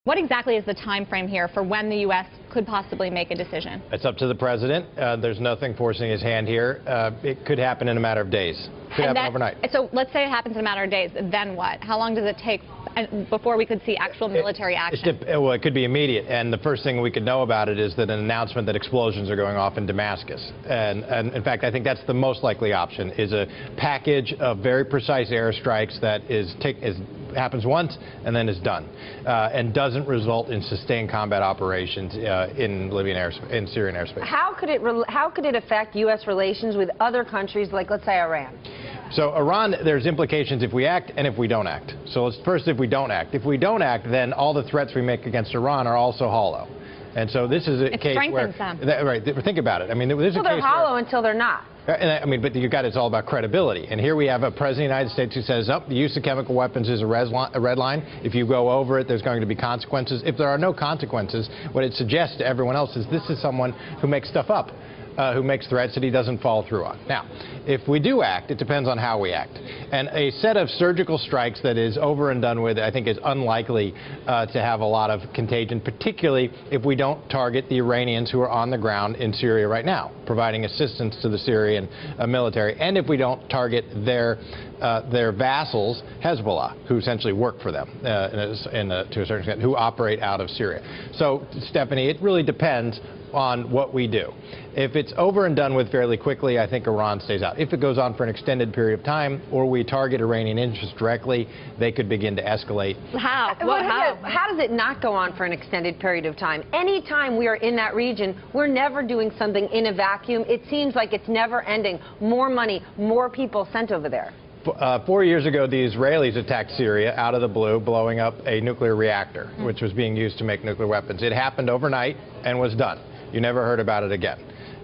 What exactly is the time frame here for when the U.S. could possibly make a decision? It's up to the president. There's nothing forcing his hand here. It could happen in a matter of days. Could happen overnight. So let's say it happens in a matter of days. Then what? How long does it take before we could see actual military action? Well, it could be immediate. And the first thing we could know about it is that an announcement that explosions are going off in Damascus. And in fact, I think that's the most likely option, is a package of very precise airstrikes that happens once and then is done, and doesn't result in sustained combat operations in Syrian airspace. How could it affect U.S. relations with other countries, like, let's say, Iran? So Iran, there's implications if we act and if we don't act. So let's first, if we don't act. If we don't act, then all the threats we make against Iran are also hollow. And so this is a case where, right? Think about it. I mean, this is a case they're hollow until they're not. I mean, but it's all about credibility. And here we have a president of the United States who says, the use of chemical weapons is a red line. If you go over it, there's going to be consequences. If there are no consequences, what it suggests to everyone else is this is someone who makes stuff up, who makes threats that he doesn't follow through on. Now, if we do act, it depends on how we act. And a set of surgical strikes that is over and done with, I think, is unlikely to have a lot of contagion, particularly if we don't target the Iranians who are on the ground in Syria right now, providing assistance to the Syrian military, and if we don't target their vassals, Hezbollah, who essentially work for them to a certain extent, who operate out of Syria. So, Stephanie, it really depends on what we do. If it's over and done with fairly quickly, I think Iran stays out. If it goes on for an extended period of time, or we target Iranian interests directly, they could begin to escalate. How? How does it not go on for an extended period of time? Anytime we are in that region, we're never doing something in a vacuum. It seems like it's never ending. More money, more people sent over there. 4 years ago, the Israelis attacked Syria out of the blue, blowing up a nuclear reactor, which was being used to make nuclear weapons. It happened overnight and was done. You never heard about it again.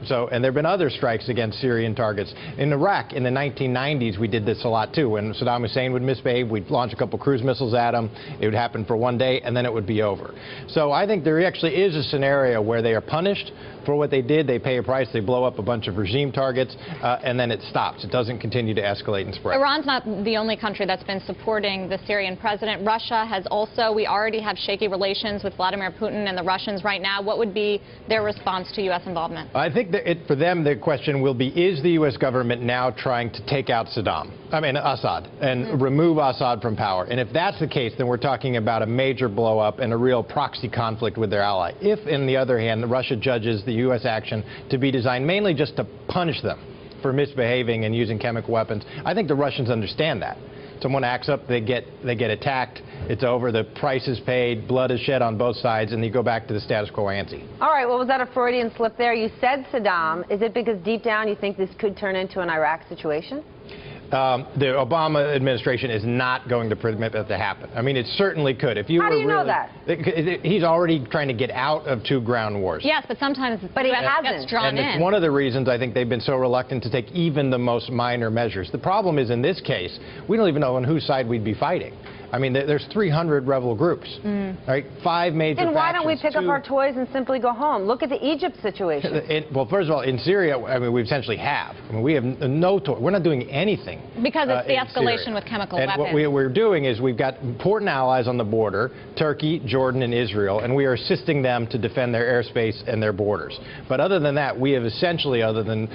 So, and there have been other strikes against Syrian targets. In Iraq, in the 1990s, we did this a lot, too. When Saddam Hussein would misbehave, we'd launch a couple cruise missiles at him. It would happen for one day, and then it would be over. So I think there actually is a scenario where they are punished for what they did. They pay a price. They blow up a bunch of regime targets, and then it stops. It doesn't continue to escalate and spread. Iran's not the only country that's been supporting the Syrian president. Russia has also. We already have shaky relations with Vladimir Putin and the Russians right now. What would be their response to U.S. involvement? I think that for them, the question will be, is the U.S. government now trying to take out Assad, and remove Assad from power? And if that's the case, then we're talking about a major blow-up and a real proxy conflict with their ally. If, on the other hand, Russia judges the U.S. action to be designed mainly just to punish them for misbehaving and using chemical weapons, I think the Russians understand that. Someone acts up, they get attacked, it's over, the price is paid, blood is shed on both sides, and you go back to the status quo ante. All right, well, was that a Freudian slip there? You said Saddam. Is it because deep down you think this could turn into an Iraq situation? The Obama administration is not going to permit that to happen. I mean, it certainly could. If you How do you know that? He's already trying to get out of two ground wars. Yes, but sometimes he gets drawn in. It's one of the reasons I think they've been so reluctant to take even the most minor measures. The problem is, in this case, we don't even know on whose side we'd be fighting. I mean, there's 300 rebel groups, right? 5 major factions. Then why don't we pick up our toys and simply go home? Look at the Egypt situation. Well, first of all, in Syria, I mean, we essentially have. I mean, we have no toys. We're not doing anything. Because it's the escalation with chemical weapons. And what we're doing is we've got important allies on the border, Turkey, Jordan, and Israel, and we are assisting them to defend their airspace and their borders. But other than that, we have essentially, other than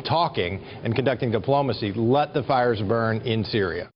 talking and conducting diplomacy, let the fires burn in Syria.